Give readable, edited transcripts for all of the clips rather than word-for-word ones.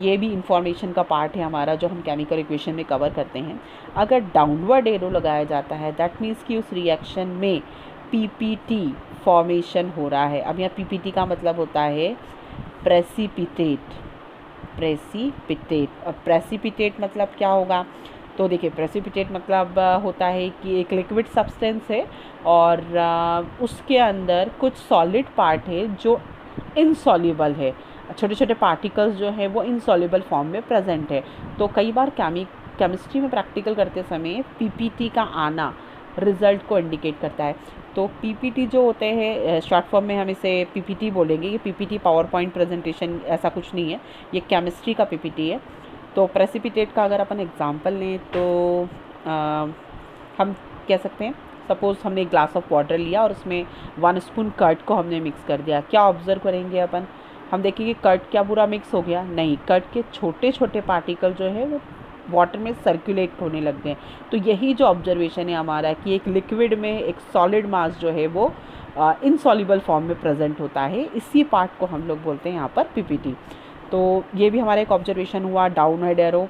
ये भी इंफॉर्मेशन का पार्ट है हमारा जो हम केमिकल इक्वेशन में कवर करते हैं। अगर डाउनवर्ड एरो लगाया जाता है दैट मीन्स कि उस रिएक्शन में पीपीटी फॉर्मेशन हो रहा है। अब यहाँ पीपीटी का मतलब होता है प्रेसिपिटेट। अब प्रेसिपिटेट मतलब क्या होगा? तो देखिए प्रेसिपिटेट मतलब होता है कि एक लिक्विड सब्सटेंस है और उसके अंदर कुछ सॉलिड पार्ट है जो इनसॉल्युबल है, छोटे छोटे पार्टिकल्स जो हैं वो इनसॉल्युबल फॉर्म में प्रेजेंट है। तो कई बार केमिस्ट्री में प्रैक्टिकल करते समय पीपीटी का आना रिजल्ट को इंडिकेट करता है। तो पीपीटी जो होते हैं शॉर्ट फॉर्म में हम इसे पीपीटी बोलेंगे। ये पीपीटी पावर पॉइंट प्रेजेंटेशन ऐसा कुछ नहीं है, ये केमिस्ट्री का पीपीटी है। तो प्रेसिपिटेट का अगर अपन एग्जांपल लें तो हम कह सकते हैं, सपोज़ हमने एक ग्लास ऑफ वाटर लिया और उसमें 1 स्पून कर्ड को हमने मिक्स कर दिया। क्या ऑब्ज़र्व करेंगे अपन? हम देखेंगे कर्ड क्या पूरा मिक्स हो गया? नहीं, कर्ड के छोटे छोटे पार्टिकल जो है वो वाटर में सर्कुलेट होने लग गए। तो यही जो ऑब्जर्वेशन है हमारा कि एक लिक्विड में एक सॉलिड मास जो है वो इनसॉल्युबल फॉर्म में प्रेजेंट होता है, इसी पार्ट को हम लोग बोलते हैं यहाँ पर पीपीटी। तो ये भी हमारा एक ऑब्जर्वेशन हुआ डाउनवर्ड एरो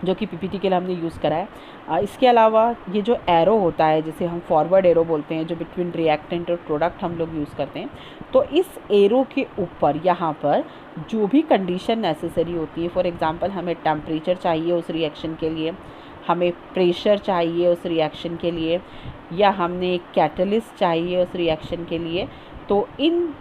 जो कि पीपीटी के लिए हमने यूज़ करा है। इसके अलावा ये जो एरो होता है जिसे हम फॉरवर्ड एरो बोलते हैं, जो बिटवीन रिएक्टेंट और प्रोडक्ट हम लोग यूज़ करते हैं, तो इस एरो के ऊपर यहाँ पर जो भी कंडीशन नेसेसरी होती है, फॉर एग्जांपल हमें टेम्परेचर चाहिए उस रिएक्शन के लिए, हमें प्रेशर चाहिए उस रिएक्शन के लिए, या हमने एक कैटलिस्ट चाहिए उस रिएक्शन के लिए, तो इन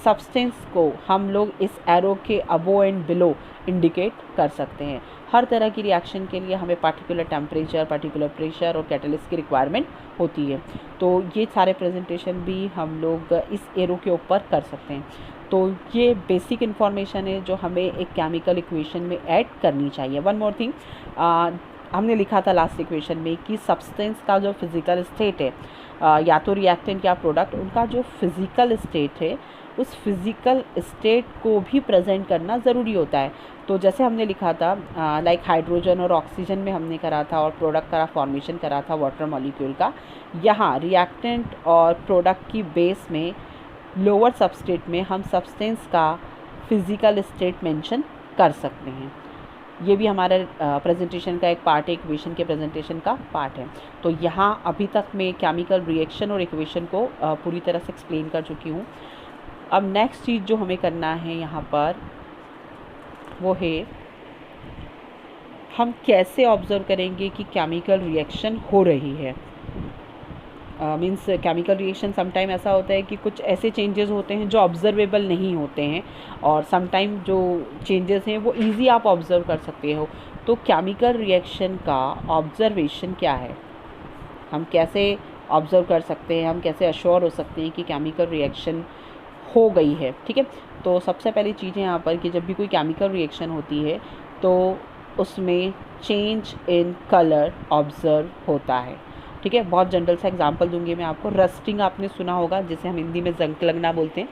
सब्सटेंस को हम लोग इस एरो के अबो एंड बिलो इंडिकेट कर सकते हैं। हर तरह की रिएक्शन के लिए हमें पार्टिकुलर टेम्परेचर, पार्टिकुलर प्रेशर और कैटलिस्ट की रिक्वायरमेंट होती है। तो ये सारे प्रेजेंटेशन भी हम लोग इस एरो के ऊपर कर सकते हैं। तो ये बेसिक इन्फॉर्मेशन है जो हमें एक केमिकल इक्वेशन में ऐड करनी चाहिए। वन मोर थिंग, हमने लिखा था लास्ट इक्वेशन में कि सब्सटेंस का जो फिज़िकल स्टेट है, या तो रिएक्टेंट या प्रोडक्ट, उनका जो फिज़िकल स्टेट है उस फिज़िकल स्टेट को भी प्रेजेंट करना ज़रूरी होता है। तो जैसे हमने लिखा था लाइक हाइड्रोजन और ऑक्सीजन में हमने करा था और प्रोडक्ट का फॉर्मेशन करा था वाटर मॉलिक्यूल का, यहाँ रिएक्टेंट और प्रोडक्ट की बेस में लोअर सबस्टेट में हम सब्सटेंस का फिज़िकल स्टेट मेंशन कर सकते हैं। ये भी हमारे प्रेजेंटेशन का एक पार्ट है, इक्वेशन के प्रेजेंटेशन का पार्ट है। तो यहाँ अभी तक मैं केमिकल रिएक्शन और इक्वेशन को पूरी तरह से एक्सप्लेन कर चुकी हूँ। अब नेक्स्ट चीज़ जो हमें करना है यहाँ पर वो है हम कैसे ऑब्ज़र्व करेंगे कि केमिकल रिएक्शन हो रही है। मीन्स केमिकल रिएक्शन समटाइम ऐसा होता है कि कुछ ऐसे चेंजेस होते हैं जो ऑब्जर्वेबल नहीं होते हैं, और समटाइम जो चेंजेस हैं वो इजी आप ऑब्ज़र्व कर सकते हो। तो केमिकल रिएक्शन का ऑब्ज़र्वेशन क्या है, हम कैसे ऑब्ज़र्व कर सकते हैं, हम कैसे अश्योर हो सकते हैं कि केमिकल रिएक्शन हो गई है? ठीक है, तो सबसे पहली चीज़ है यहाँ पर कि जब भी कोई केमिकल रिएक्शन होती है तो उसमें चेंज इन कलर ऑब्ज़र्व होता है। ठीक है, बहुत जनरल सा एग्जांपल दूंगी मैं आपको। रस्टिंग आपने सुना होगा, जिसे हम हिंदी में जंग लगना बोलते हैं।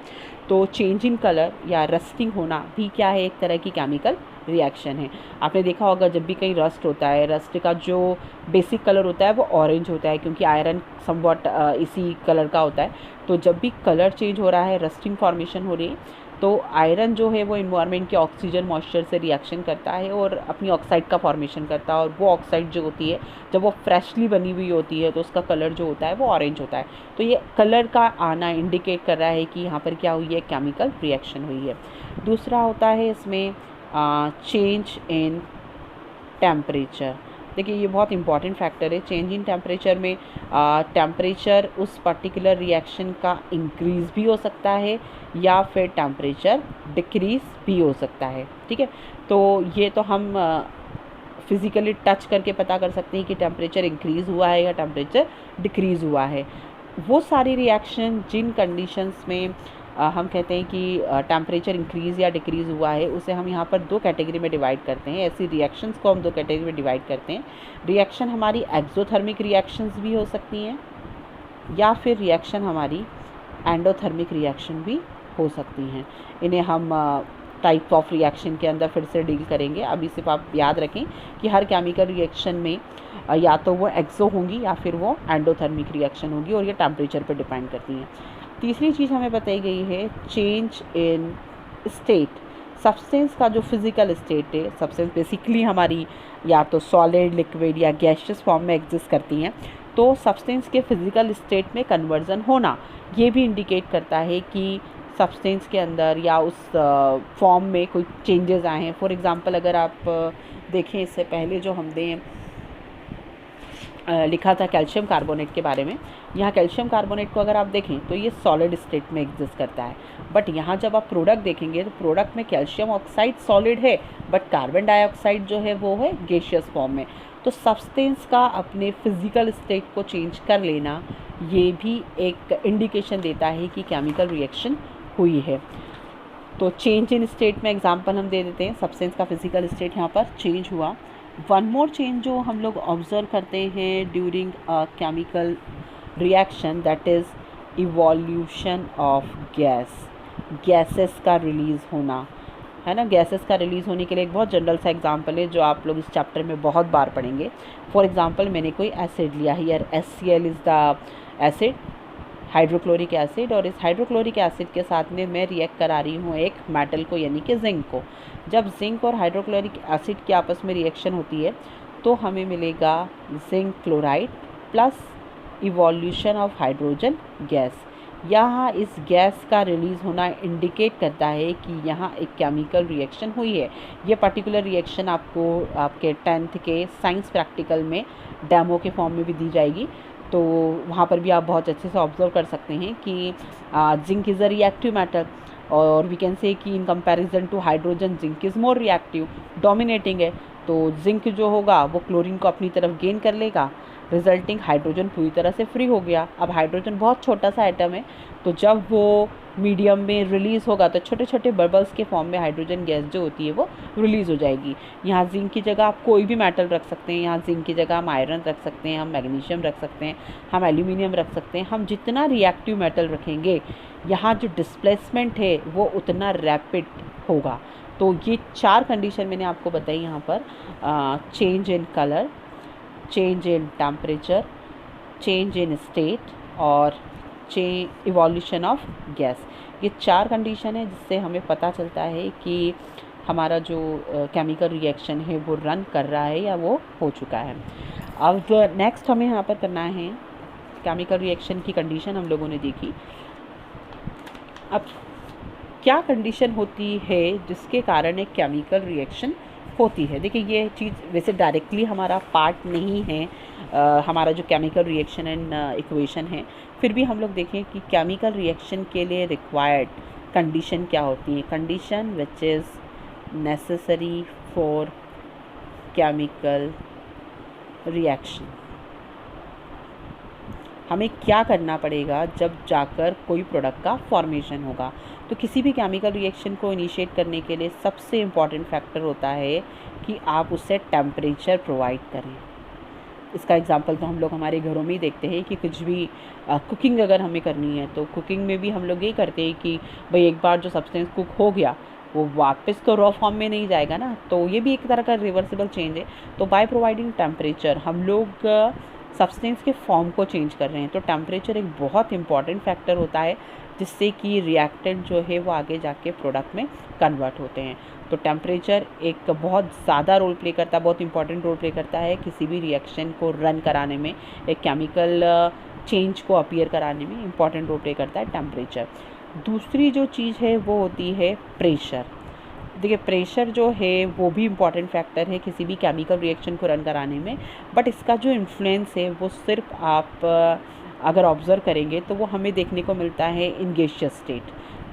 तो चेंज इन कलर या रस्टिंग होना भी क्या है? एक तरह की केमिकल रिएक्शन है। आपने देखा होगा जब भी कहीं रस्ट होता है, रस्ट का जो बेसिक कलर होता है वो ऑरेंज होता है, क्योंकि आयरन समवॉट इसी कलर का होता है। तो जब भी कलर चेंज हो रहा है, रस्टिंग फॉर्मेशन हो रही है, तो आयरन जो है वो इन्वायरमेंट के ऑक्सीजन मॉइस्चर से रिएक्शन करता है और अपनी ऑक्साइड का फॉर्मेशन करता है। और वो ऑक्साइड जो होती है जब वो फ्रेशली बनी हुई होती है तो उसका कलर जो होता है वो ऑरेंज होता है। तो ये कलर का आना इंडिकेट कर रहा है कि यहाँ पर क्या हुई है? केमिकल रिएक्शन हुई है। दूसरा होता है इसमें चेंज इन टेम्परेचर। देखिए ये बहुत इंपॉर्टेंट फैक्टर है। चेंज इन टेम्परेचर में टेम्परेचर उस पर्टिकुलर रिएक्शन का इंक्रीज़ भी हो सकता है या फिर टेम्परेचर डिक्रीज़ भी हो सकता है। ठीक है, तो ये तो हम फिज़िकली टच करके पता कर सकते हैं कि टेम्परेचर इंक्रीज़ हुआ है या टेम्परेचर डिक्रीज़ हुआ है। वो सारी रिएक्शन जिन कंडीशंस में हम कहते हैं कि टेम्परेचर इंक्रीज़ या डिक्रीज़ हुआ है, उसे हम यहाँ पर 2 कैटेगरी में डिवाइड करते हैं। ऐसी रिएक्शंस को हम 2 कैटेगरी में डिवाइड करते हैं। रिएक्शन हमारी एक्सोथर्मिक रिएक्शंस भी हो सकती हैं या फिर रिएक्शन हमारी एंडोथर्मिक रिएक्शन भी हो सकती हैं। इन्हें हम टाइप ऑफ रिएक्शन के अंदर फिर से डील करेंगे। अभी सिर्फ आप याद रखें कि हर केमिकल रिएक्शन में या तो वो एक्सो होंगी या फिर वो एंडोथर्मिक रिएक्शन होगी, और ये टेम्परेचर पर डिपेंड करती हैं। तीसरी चीज़ हमें बताई गई है चेंज इन स्टेट। सब्सटेंस का जो फिज़िकल स्टेट है, सब्सटेंस बेसिकली हमारी या तो सॉलिड, लिक्विड या गैसियस फॉर्म में एग्जिस्ट करती हैं, तो सब्सटेंस के फिज़िकल स्टेट में कन्वर्जन होना ये भी इंडिकेट करता है कि सब्सटेंस के अंदर या उस फॉर्म में कोई चेंजेस आए हैं। फॉर एग्ज़ाम्पल अगर आप देखें, इससे पहले जो हमने लिखा था कैल्शियम कार्बोनेट के बारे में, यहाँ कैल्शियम कार्बोनेट को अगर आप देखें तो ये सॉलिड स्टेट में एग्जिस्ट करता है, बट यहाँ जब आप प्रोडक्ट देखेंगे तो प्रोडक्ट में कैल्शियम ऑक्साइड सॉलिड है, बट कार्बन डाइऑक्साइड जो है वो है गैसियस फॉर्म में। तो सब्सटेंस का अपने फिज़िकल स्टेट को चेंज कर लेना ये भी एक इंडिकेशन देता है कि केमिकल रिएक्शन हुई है। तो चेंज इन स्टेट में एग्जांपल हम दे देते हैं, सब्सटेंस का फिज़िकल स्टेट यहाँ पर चेंज हुआ। वन मोर चेंज जो हम लोग ऑब्ज़र्व करते हैं during a chemical reaction, that is evolution of gases का रिलीज़ होना, है ना। गैसेस का रिलीज़ होने के लिए एक बहुत जनरल सा एग्जांपल है जो आप लोग इस चैप्टर में बहुत बार पढ़ेंगे। फॉर एग्जांपल मैंने कोई एसिड लिया है, यार HCl is the acid, hydrochloric acid, और इस हाइड्रोक्लोरिक एसिड के साथ में मैं रिएक्ट करा रही हूँ एक मेटल को, यानी कि जिंक को। जब जिंक और हाइड्रोक्लोरिक एसिड की आपस में रिएक्शन होती है तो हमें मिलेगा zinc chloride plus evolution of hydrogen gas. यहाँ इस गैस का रिलीज़ होना इंडिकेट करता है कि यहाँ एक केमिकल रिएक्शन हुई है। ये पर्टिकुलर रिएक्शन आपको आपके 10th के साइंस प्रैक्टिकल में डेमो के फॉर्म में भी दी जाएगी, तो वहाँ पर भी आप बहुत अच्छे से ऑब्जर्व कर सकते हैं कि zinc is a reactive metal, और वी कैन से कि in comparison to hydrogen zinc is more reactive, dominating है। तो जिंक जो होगा वो क्लोरीन को अपनी तरफ गेन कर लेगा, रिजल्टिंग हाइड्रोजन पूरी तरह से फ्री हो गया। अब हाइड्रोजन बहुत छोटा सा एटम है, तो जब वो मीडियम में रिलीज़ होगा तो छोटे छोटे बबल्स के फॉर्म में हाइड्रोजन गैस जो होती है वो रिलीज़ हो जाएगी। यहाँ जिंक की जगह आप कोई भी मेटल रख सकते हैं, यहाँ जिंक की जगह हम आयरन रख सकते हैं, हम मैग्नीशियम रख सकते हैं, हम एल्यूमिनियम रख सकते हैं। हम जितना रिएक्टिव मेटल रखेंगे यहाँ जो डिस्प्लेसमेंट है वो उतना रैपिड होगा। तो ये 4 कंडीशन मैंने आपको बताई यहाँ पर, change in colour, change in temperature, change in state और इवोल्यूशन ऑफ गैस। ये 4 कंडीशन है जिससे हमें पता चलता है कि हमारा जो केमिकल रिएक्शन है वो रन कर रहा है या वो हो चुका है। अब नेक्स्ट हमें यहाँ पर करना है, केमिकल रिएक्शन की कंडीशन हम लोगों ने देखी। अब क्या कंडीशन होती है जिसके कारण एक केमिकल रिएक्शन होती है। देखिए ये चीज़ वैसे डायरेक्टली हमारा पार्ट नहीं है, हमारा जो केमिकल रिएक्शन एंड इक्वेशन है, फिर भी हम लोग देखें कि केमिकल रिएक्शन के लिए रिक्वायर्ड कंडीशन क्या होती है। Condition which is necessary for chemical reaction, हमें क्या करना पड़ेगा जब जाकर कोई प्रोडक्ट का फॉर्मेशन होगा। तो किसी भी केमिकल रिएक्शन को इनिशिएट करने के लिए सबसे इम्पॉर्टेंट फैक्टर होता है कि आप उससे टेम्परेचर प्रोवाइड करें। इसका एग्जांपल तो हम लोग हमारे घरों में ही देखते हैं कि कुछ भी कुकिंग अगर हमें करनी है तो कुकिंग में भी हम लोग ये करते हैं कि भाई एक बार जो सब्सटेंस कुक हो गया वो वापस तो रॉ फॉर्म में नहीं जाएगा ना, तो ये भी एक तरह का रिवर्सिबल चेंज है। तो बाय प्रोवाइडिंग टेम्परेचर हम लोग सब्सटेंस के फॉर्म को चेंज कर रहे हैं। तो टेम्परेचर एक बहुत इंपॉर्टेंट फैक्टर होता है जिससे कि रिएक्टेंट जो है वो आगे जाके प्रोडक्ट में कन्वर्ट होते हैं। तो टेम्परेचर एक बहुत ज़्यादा रोल प्ले करता है, बहुत इंपॉर्टेंट रोल प्ले करता है किसी भी रिएक्शन को रन कराने में, एक केमिकल चेंज को अपीयर कराने में इंपॉर्टेंट रोल प्ले करता है टेम्परेचर। दूसरी जो चीज़ है वो होती है प्रेशर। देखिए प्रेशर जो है वो भी इम्पॉर्टेंट फैक्टर है किसी भी केमिकल रिएक्शन को रन कराने में, बट इसका जो इन्फ्लुएंस है वो सिर्फ आप अगर ऑब्ज़र्व करेंगे तो वो हमें देखने को मिलता है इन गैसियस स्टेट।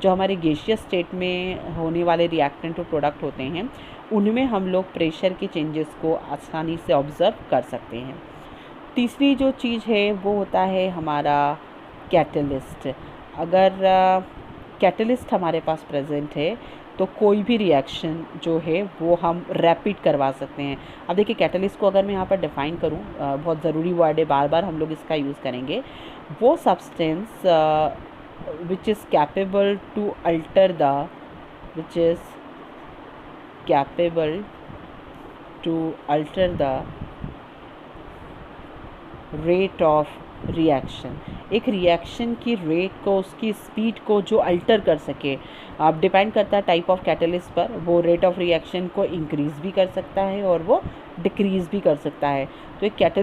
जो हमारे गैसियस स्टेट में होने वाले रिएक्टेंट और प्रोडक्ट होते हैं उनमें हम लोग प्रेशर के चेंजेस को आसानी से ऑब्ज़र्व कर सकते हैं। तीसरी जो चीज़ है वो होता है हमारा कैटलिस्ट। अगर कैटलिस्ट हमारे पास प्रेजेंट है तो कोई भी रिएक्शन जो है वो हम रैपिड करवा सकते हैं। अब देखिए कैटलिस्ट को अगर मैं यहाँ पर डिफ़ाइन करूँ, बहुत ज़रूरी वर्ड है, बार बार हम लोग इसका यूज़ करेंगे। वो substance which is capable to alter the rate of reaction, एक रिएक्शन की रेट को, उसकी स्पीड को जो अल्टर कर सके, अब डिपेंड करता है टाइप ऑफ कैटलिस्ट पर, वो रेट ऑफ रिएक्शन को इंक्रीज़ भी कर सकता है और वो डिक्रीज़ भी कर सकता है। तो एक कैटलिस्ट